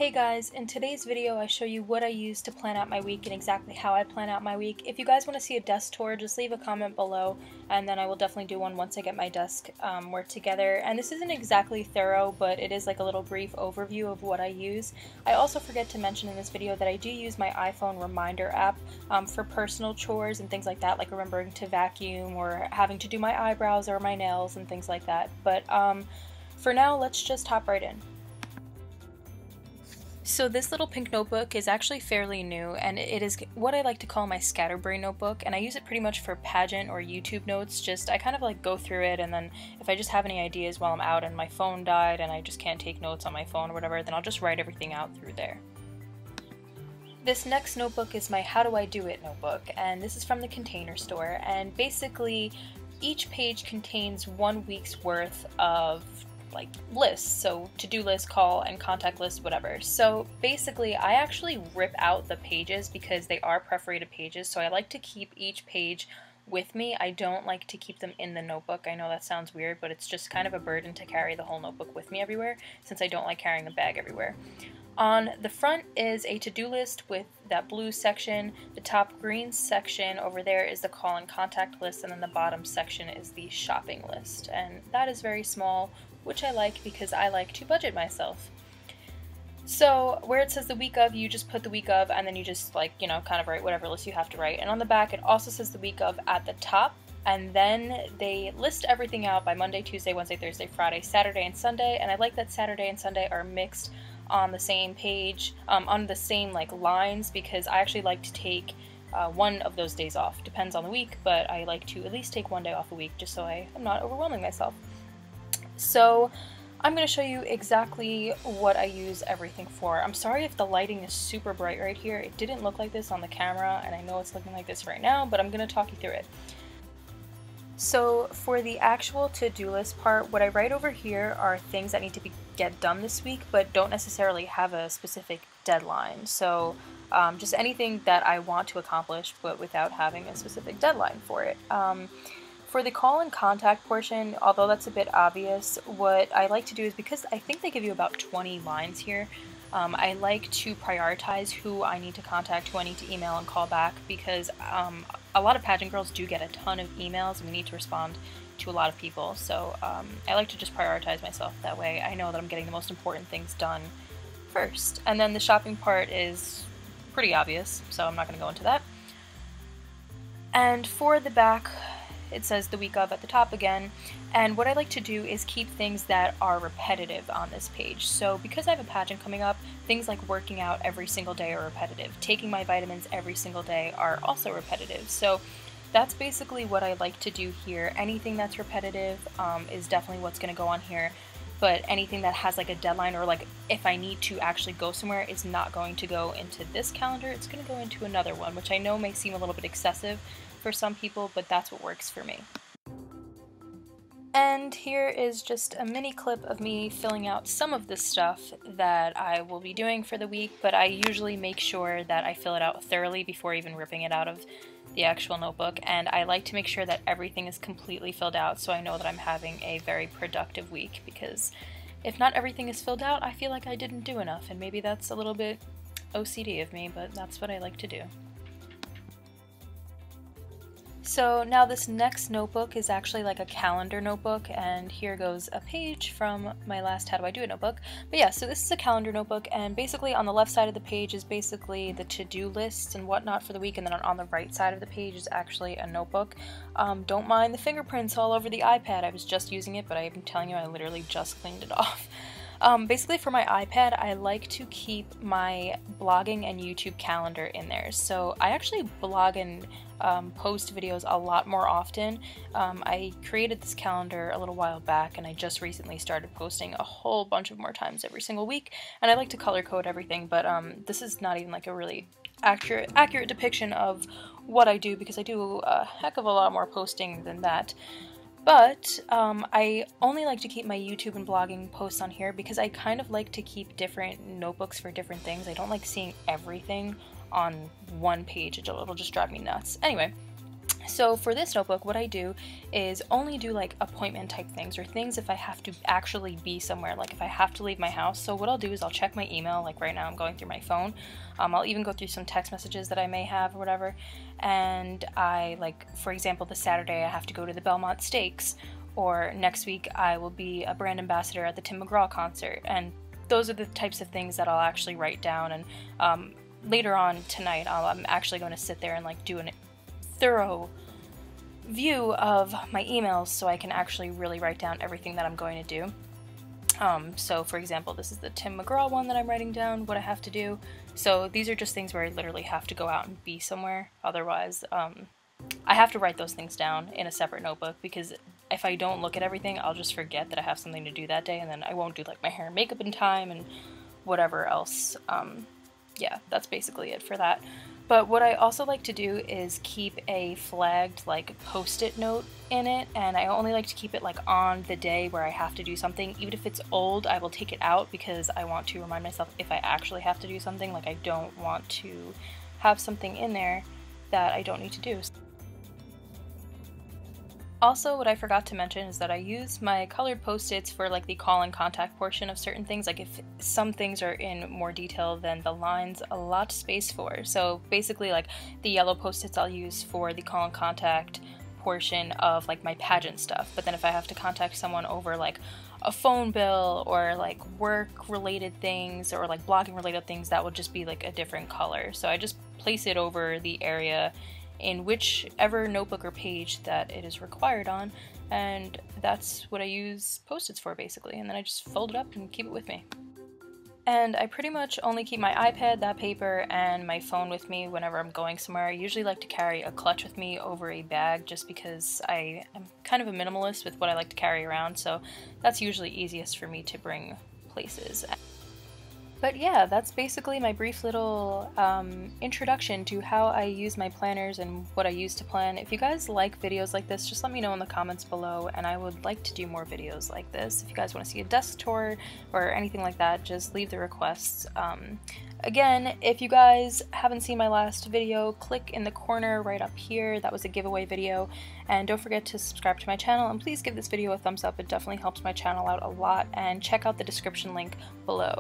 Hey guys, in today's video I show you what I use to plan out my week and exactly how I plan out my week. If you guys want to see a desk tour, just leave a comment below and then I will definitely do one once I get my desk work together. And this isn't exactly thorough, but it is like a little brief overview of what I use. I also forget to mention in this video that I do use my iPhone reminder app for personal chores and things like that, like remembering to vacuum or having to do my eyebrows or my nails and things like that. But for now, let's just hop right in. So this little pink notebook is actually fairly new, and it is what I like to call my Scatterbrain Notebook, and I use it pretty much for pageant or YouTube notes. I kind of like go through it, and then if I just have any ideas while I'm out and my phone died and I just can't take notes on my phone or whatever, then I'll just write everything out through there. This next notebook is my How Do I Do It notebook, and this is from the Container Store, and basically each page contains 1 week's worth of like lists, so to-do list, call and contact list, whatever. So basically I actually rip out the pages because they are perforated pages, so I like to keep each page with me. I don't like to keep them in the notebook. I know that sounds weird, but it's just kind of a burden to carry the whole notebook with me everywhere since I don't like carrying a bag everywhere. On the front is a to-do list with that blue section. The top green section over there is the call and contact list, and then the bottom section is the shopping list. And that is very small, which I like because I like to budget myself. So where it says the week of, you just put the week of, and then you just kind of write whatever list you have to write. And on the back it also says the week of at the top, and then they list everything out by Monday, Tuesday, Wednesday, Thursday, Friday, Saturday, and Sunday. And I like that Saturday and Sunday are mixed on the same page, on the same lines, because I actually like to take one of those days off. Depends on the week, but I like to at least take one day off a week just so I am not overwhelming myself. So I'm going to show you exactly what I use everything for. I'm sorry if the lighting is super bright right here. It didn't look like this on the camera, and I know it's looking like this right now, but I'm going to talk you through it. So for the actual to-do list part, what I write over here are things that need to get done this week, but don't necessarily have a specific deadline. So just anything that I want to accomplish, but without having a specific deadline for it. For the call and contact portion, although that's a bit obvious, what I like to do is, because I think they give you about 20 lines here, I like to prioritize who I need to contact, who I need to email and call back, because a lot of pageant girls do get a ton of emails and we need to respond to a lot of people. So I like to just prioritize myself that way. I know that I'm getting the most important things done first. And then the shopping part is pretty obvious, so I'm not going to go into that. And for the back, it says the week of at the top again, and what I like to do is keep things that are repetitive on this page. So because I have a pageant coming up, things like working out every single day are repetitive. Taking my vitamins every single day are also repetitive. So that's basically what I like to do here. Anything that's repetitive is definitely what's going to go on here, but anything that has like a deadline, or like if I need to actually go somewhere, is not going to go into this calendar. It's going to go into another one, which I know may seem a little bit excessive for some people, but that's what works for me. And here is just a mini clip of me filling out some of the stuff that I will be doing for the week, but I usually make sure that I fill it out thoroughly before even ripping it out of the actual notebook, and I like to make sure that everything is completely filled out so I know that I'm having a very productive week, because if not everything is filled out, I feel like I didn't do enough, and maybe that's a little bit OCD of me, but that's what I like to do. So now this next notebook is actually like a calendar notebook, and here goes a page from my last How Do I Do It notebook. But yeah, so this is a calendar notebook, and basically on the left side of the page is basically the to-do lists and whatnot for the week, and then on the right side of the page is actually a notebook. Don't mind the fingerprints all over the iPad. I was just using it, but I'm telling you, I literally just cleaned it off. Basically for my iPad, I like to keep my blogging and YouTube calendar in there. So I actually blog and post videos a lot more often. I created this calendar a little while back, and I just recently started posting a whole bunch of more times every single week, and I like to color code everything, but this is not even like a really accurate depiction of what I do, because I do a heck of a lot more posting than that. But I only like to keep my YouTube and blogging posts on here because I kind of like to keep different notebooks for different things. I don't like seeing everything on one page. It'll just drive me nuts. Anyway, So for this notebook, what I do is only do like appointment type things, or things if I have to actually be somewhere, like if I have to leave my house. So what I'll do is I'll check my email, like right now I'm going through my phone. I'll even go through some text messages that I may have or whatever. And I, like, for example, this Saturday I have to go to the Belmont Stakes, or next week I will be a brand ambassador at the Tim McGraw concert. And those are the types of things that I'll actually write down. And later on tonight, I'm actually going to sit there and like do a thorough view of my emails so I can actually really write down everything that I'm going to do. So for example, this is the Tim McGraw one that I'm writing down, what I have to do. So these are just things where I literally have to go out and be somewhere. Otherwise, I have to write those things down in a separate notebook, because if I don't look at everything, I'll just forget that I have something to do that day, and then I won't do like my hair and makeup in time and whatever else. Yeah, that's basically it for that. But what I also like to do is keep a flagged like Post-it note in it, and I only like to keep it like on the day where I have to do something. Even if it's old, I will take it out because I want to remind myself if I actually have to do something. Like, I don't want to have something in there that I don't need to do. Also, what I forgot to mention is that I use my colored Post-its for like the call and contact portion of certain things. Like if some things are in more detail than the lines allot space for. So basically, like the yellow Post-its I'll use for the call and contact portion of like my pageant stuff. But then if I have to contact someone over like a phone bill or like work related things or like blogging related things, that would just be like a different color. So I just place it over the area in whichever notebook or page that it is required on, and that's what I use Post-its for basically, and then I just fold it up and keep it with me. And I pretty much only keep my iPad, that paper, and my phone with me whenever I'm going somewhere. I usually like to carry a clutch with me over a bag just because I am kind of a minimalist with what I like to carry around, so that's usually easiest for me to bring places. But yeah, that's basically my brief little introduction to how I use my planners and what I use to plan. If you guys like videos like this, just let me know in the comments below, and I would like to do more videos like this. If you guys want to see a desk tour or anything like that, just leave the requests. Again, if you guys haven't seen my last video, click in the corner right up here. That was a giveaway video. And don't forget to subscribe to my channel, and please give this video a thumbs up. It definitely helps my channel out a lot, and check out the description link below.